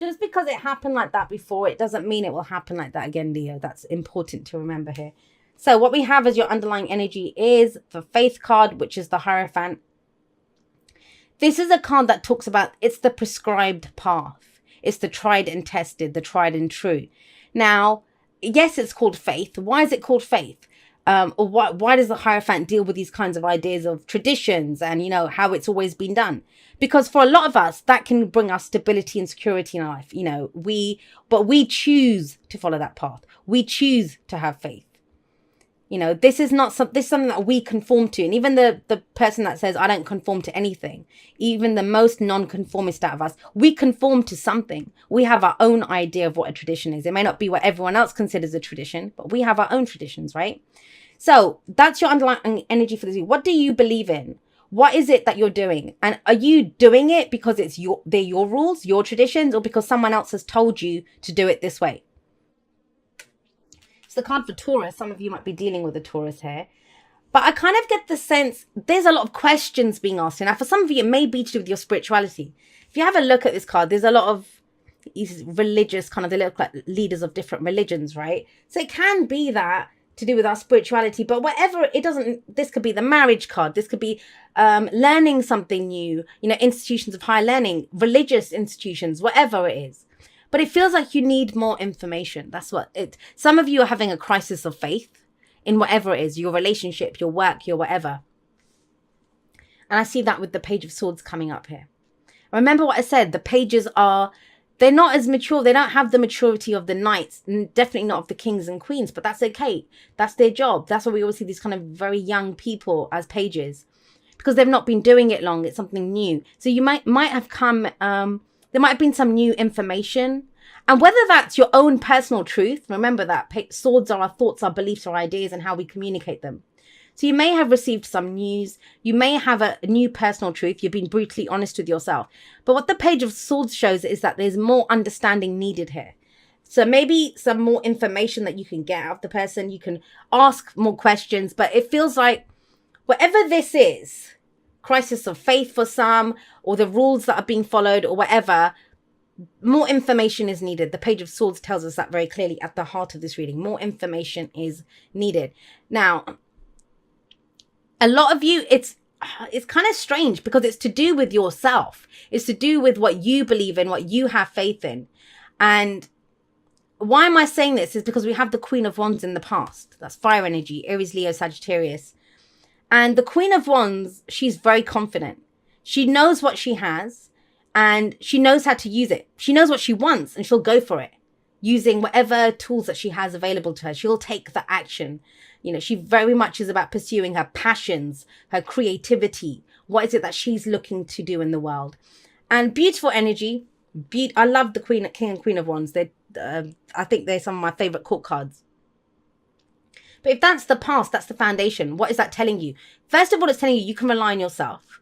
Just because it happened like that before, it doesn't mean it will happen like that again, Leo. That's important to remember here. So what we have as your underlying energy is the Faith card, which is the Hierophant. This is a card that talks about it's the prescribed path. It's the tried and tested, the tried and true. Now, yes, it's called faith. Why is it called faith? Or why does the Hierophant deal with these kinds of ideas of traditions and, you know, how it's always been done? Because for a lot of us, that can bring us stability and security in life. You know, but we choose to follow that path. We choose to have faith. You know, this is something that we conform to. And even the person that says, I don't conform to anything, even the most non-conformist out of us, we conform to something. We have our own idea of what a tradition is. It may not be what everyone else considers a tradition, but we have our own traditions, right? So that's your underlying energy for this week. What do you believe in? What is it that you're doing? And are you doing it because they're your rules, your traditions, or because someone else has told you to do it this way? The card for Taurus. Some of you might be dealing with a Taurus here. But I kind of get the sense there's a lot of questions being asked. Now, for some of you, it may be to do with your spirituality. If you have a look at this card, there's a lot of these religious kind of, they look like leaders of different religions, right? So it can be that to do with our spirituality, but whatever, it doesn't, this could be the marriage card. This could be learning something new, you know, institutions of higher learning, religious institutions, whatever it is. But it feels like you need more information. That's what it, some of you are having a crisis of faith in whatever it is, your relationship, your work, your whatever. And I see that with the Page of Swords coming up here. Remember what I said, the pages they're not as mature. They don't have the maturity of the knights, definitely not of the kings and queens, but that's okay. That's their job. That's why we always see these kind of very young people as pages, because they've not been doing it long. It's something new. So you might have come, there might have been some new information. And whether that's your own personal truth, remember that swords are our thoughts, our beliefs, our ideas, and how we communicate them. So you may have received some news. You may have a new personal truth. You've been brutally honest with yourself. But what the Page of Swords shows is that there's more understanding needed here. So maybe some more information that you can get out of the person. You can ask more questions. But it feels like whatever this is, crisis of faith for some, or the rules that are being followed or whatever, more information is needed. The Page of Swords tells us that very clearly at the heart of this reading. More information is needed. Now, a lot of you, it's kind of strange because it's to do with yourself. It's to do with what you believe in, what you have faith in. And why am I saying this is because we have the Queen of Wands in the past. That's fire energy, Aries, Leo, Sagittarius. And the Queen of Wands, she's very confident. She knows what she has and she knows how to use it. She knows what she wants and she'll go for it using whatever tools that she has available to her. She'll take the action. You know, she very much is about pursuing her passions, her creativity. What is it that she's looking to do in the world? And beautiful energy. I love the King and Queen of Wands. I think they're some of my favorite court cards. But if that's the past, that's the foundation. What is that telling you? First of all, it's telling you you can rely on yourself.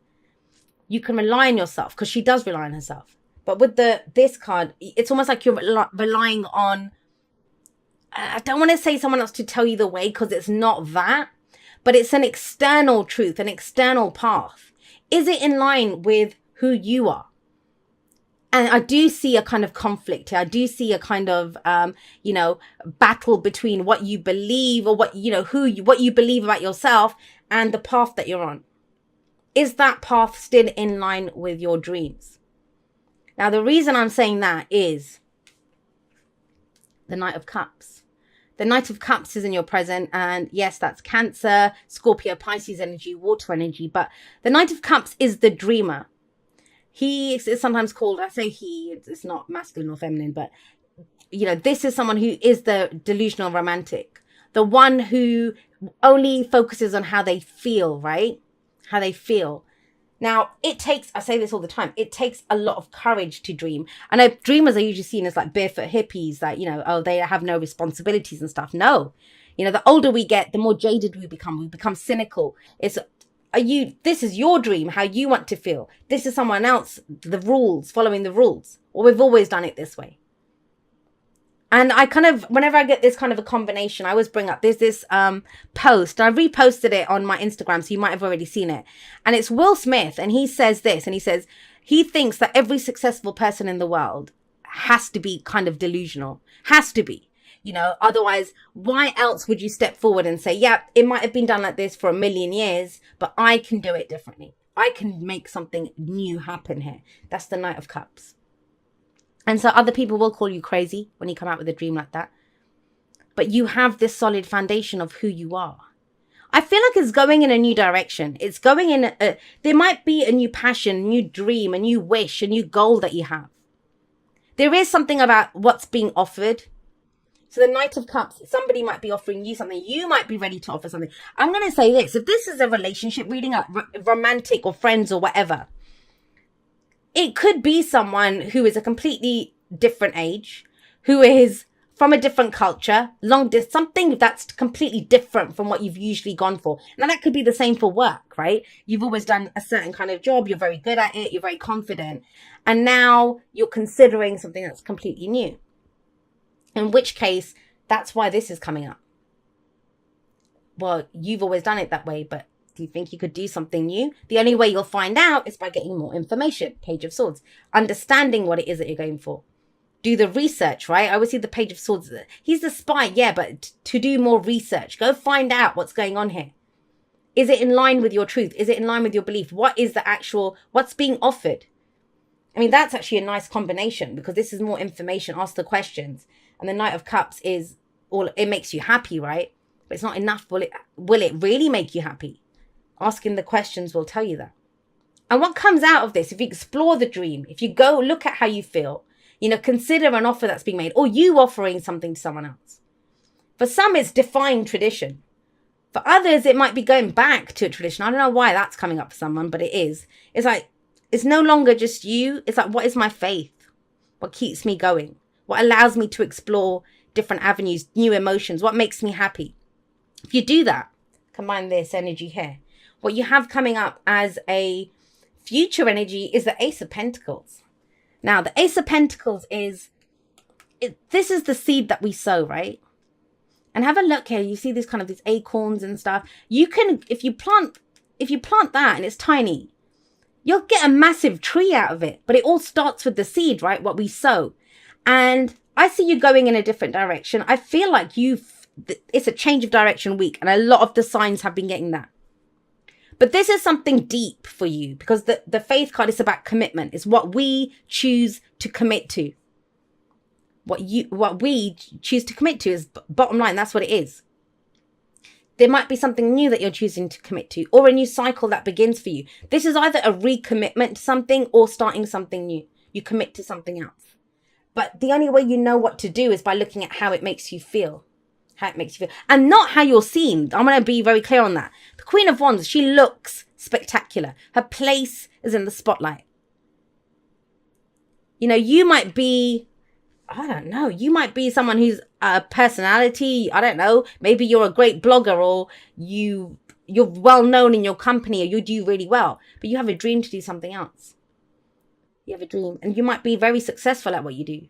You can rely on yourself because she does rely on herself. But with this card, it's almost like you're relying on, I don't want to say someone else to tell you the way because it's not that, but it's an external truth, an external path. Is it in line with who you are? And I do see a kind of conflict here. I do see a kind of, battle between what you believe or what you believe about yourself and the path that you're on. Is that path still in line with your dreams? Now, the reason I'm saying that is the Knight of Cups. The Knight of Cups is in your present. And yes, that's Cancer, Scorpio, Pisces energy, water energy. But the Knight of Cups is the dreamer. He is sometimes called, I say he, it's not masculine or feminine, but, this is someone who is the delusional romantic. The one who only focuses on how they feel, right? How they feel. Now, I say this all the time, it takes a lot of courage to dream. I know dreamers are usually seen as like barefoot hippies, that, they have no responsibilities and stuff. No. The older we get, the more jaded we become. We become cynical. This is your dream, how you want to feel. This is someone else, the rules, following the rules. Or we've always done it this way. And I kind of, whenever I get this kind of a combination, I always bring up, there's this post. I reposted it on my Instagram, so you might have already seen it. And it's Will Smith, and he says this, and he says, he thinks that every successful person in the world has to be kind of delusional. Has to be. Otherwise, why else would you step forward and say, yeah, it might have been done like this for a million years, but I can do it differently. I can make something new happen here. That's the Knight of Cups. And so other people will call you crazy when you come out with a dream like that. But you have this solid foundation of who you are. I feel like it's going in a new direction. It's going in, there might be a new passion, new dream, a new wish, a new goal that you have. There is something about what's being offered. So the Knight of Cups, somebody might be offering you something. You might be ready to offer something. I'm going to say this. If this is a relationship reading, like romantic or friends or whatever, it could be someone who is a completely different age, who is from a different culture, something that's completely different from what you've usually gone for. Now, that could be the same for work, right? You've always done a certain kind of job. You're very good at it. You're very confident. And now you're considering something that's completely new. In which case, that's why this is coming up. Well, you've always done it that way, but do you think you could do something new? The only way you'll find out is by getting more information. Page of Swords. Understanding what it is that you're going for. Do the research, right? I always see the Page of Swords. He's the spy, yeah, but to do more research. Go find out what's going on here. Is it in line with your truth? Is it in line with your belief? What's being offered? I mean, that's actually a nice combination because this is more information. Ask the questions. And the Knight of Cups is it makes you happy, right? But it's not enough. Will it really make you happy? Asking the questions will tell you that. And what comes out of this, if you explore the dream, if you go look at how you feel, consider an offer that's being made or you offering something to someone else. For some, it's defying tradition. For others, it might be going back to a tradition. I don't know why that's coming up for someone, but it is. It's like, it's no longer just you. It's like, what is my faith? What keeps me going? What allows me to explore different avenues, new emotions? What makes me happy? If you do that, combine this energy here. What you have coming up as a future energy is the Ace of Pentacles. Now, the Ace of Pentacles this is the seed that we sow, right? And have a look here. You see these acorns and stuff. You can, if you plant that and it's tiny, you'll get a massive tree out of it. But it all starts with the seed, right? What we sow. And I see you going in a different direction. I feel like it's a change of direction week. And a lot of the signs have been getting that. But this is something deep for you because the faith card is about commitment. It's what we choose to commit to. What we choose to commit to is bottom line. That's what it is. There might be something new that you're choosing to commit to or a new cycle that begins for you. This is either a recommitment to something or starting something new. You commit to something else. But the only way you know what to do is by looking at how it makes you feel. And not how you're seen. I'm going to be very clear on that. The Queen of Wands, she looks spectacular. Her place is in the spotlight. You might be, I don't know, you might be someone who's a personality. I don't know. Maybe you're a great blogger or you're well known in your company or you do really well. But you have a dream to do something else. You have a dream and you might be very successful at what you do.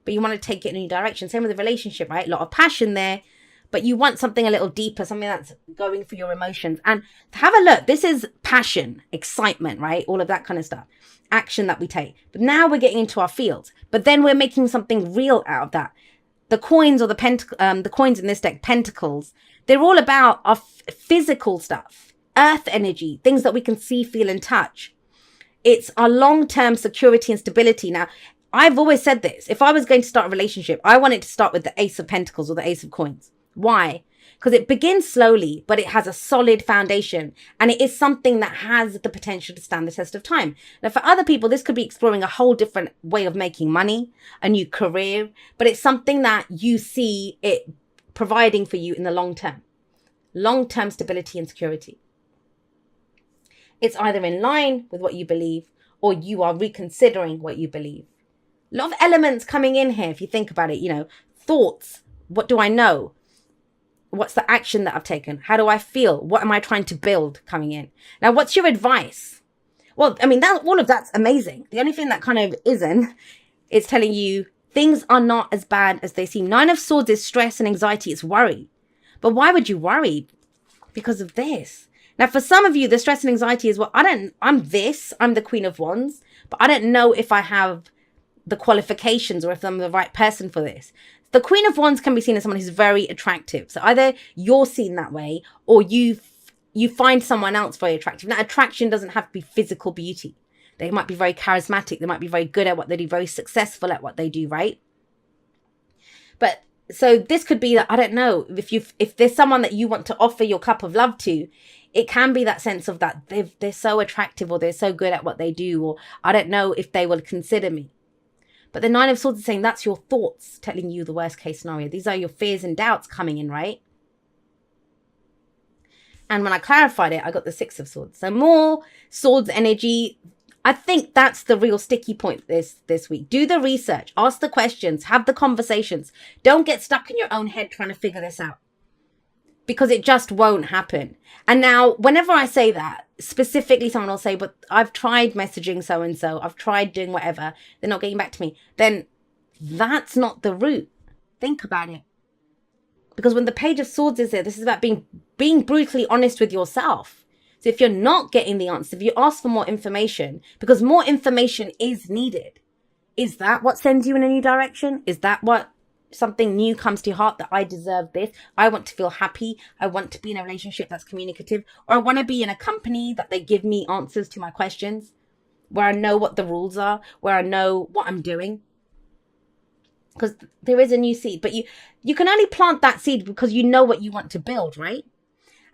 But you want to take it in a new direction. Same with a relationship, right? A lot of passion there. But you want something a little deeper, something that's going for your emotions. And have a look. This is passion, excitement, right? All of that kind of stuff. Action that we take. But now we're getting into our fields. But then we're making something real out of that. The coins or the coins in this deck, pentacles, they're all about our physical stuff. Earth energy, things that we can see, feel, and touch. It's our long-term security and stability. Now, I've always said this. If I was going to start a relationship, I want it to start with the Ace of Pentacles or the Ace of Coins. Why? Because it begins slowly, but it has a solid foundation. And it is something that has the potential to stand the test of time. Now, for other people, this could be exploring a whole different way of making money, a new career. But it's something that you see it providing for you in the long term. Long-term stability and security. It's either in line with what you believe or you are reconsidering what you believe. A lot of elements coming in here if you think about it, thoughts. What do I know? What's the action that I've taken? How do I feel? What am I trying to build coming in? Now, what's your advice? Well, I mean, all of that's amazing. The only thing that kind of isn't is telling you things are not as bad as they seem. Nine of Swords is stress and anxiety. It's worry. But why would you worry? Because of this. Now, for some of you, the stress and anxiety is, I'm the Queen of Wands, but I don't know if I have the qualifications or if I'm the right person for this. The Queen of Wands can be seen as someone who's very attractive. So either you're seen that way or you find someone else very attractive. Now, attraction doesn't have to be physical beauty. They might be very charismatic. They might be very good at what they do, very successful at what they do, right? But so this could be that, I don't know, if there's someone that you want to offer your cup of love to, it can be that sense of that they're so attractive or they're so good at what they do, or I don't know if they will consider me. But the Nine of Swords is saying that's your thoughts telling you the worst case scenario. These are your fears and doubts coming in, right? And when I clarified it, I got the Six of Swords. So more swords energy. I think that's the real sticky point this week. Do the research, ask the questions, have the conversations. Don't get stuck in your own head trying to figure this out, because it just won't happen. And now, whenever I say that, specifically someone will say, but I've tried messaging so-and-so, I've tried doing whatever, they're not getting back to me. Then that's not the route. Think about it. Because when the Page of Swords is there, this is about being brutally honest with yourself. So if you're not getting the answer, if you ask for more information, because more information is needed, is that what sends you in a new direction? Is that what something new comes to your heart, that I deserve this? I want to feel happy. I want to be in a relationship that's communicative, or I want to be in a company that they give me answers to my questions, where I know what the rules are, where I know what I'm doing. Because there is a new seed, but you can only plant that seed because you know what you want to build, right?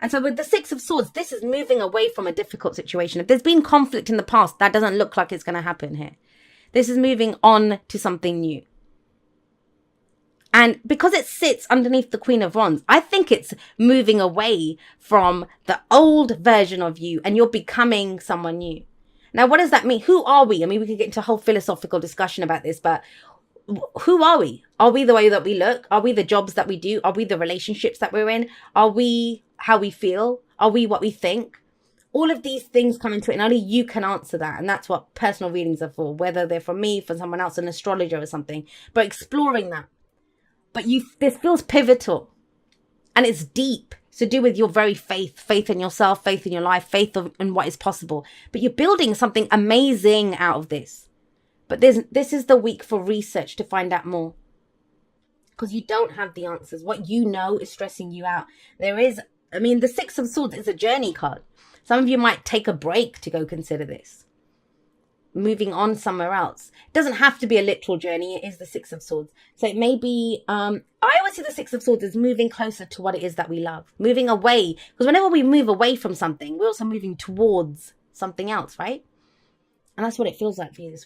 And so with the Six of Swords, this is moving away from a difficult situation. If there's been conflict in the past, that doesn't look like it's going to happen here. This is moving on to something new. And because it sits underneath the Queen of Wands, I think it's moving away from the old version of you and you're becoming someone new. Now, what does that mean? Who are we? I mean, we could get into a whole philosophical discussion about this, but who are we? Are we the way that we look? Are we the jobs that we do? Are we the relationships that we're in? Are we how we feel? Are we what we think? All of these things come into it, and only you can answer that. And that's what personal readings are for, whether they're from me, from someone else, an astrologer or something. But exploring that. But this feels pivotal. And it's deep. It's to do with your very faith in yourself, faith in your life, faith in what is possible. But you're building something amazing out of this. But this is the week for research to find out more. Because you don't have the answers. What you know is stressing you out. The Six of Swords is a journey card. Some of you might take a break to go consider this. Moving on somewhere else. It doesn't have to be a literal journey. It is the Six of Swords. So it may be, I always see the Six of Swords as moving closer to what it is that we love. Moving away. Because whenever we move away from something, we're also moving towards something else, right? And that's what it feels like for you this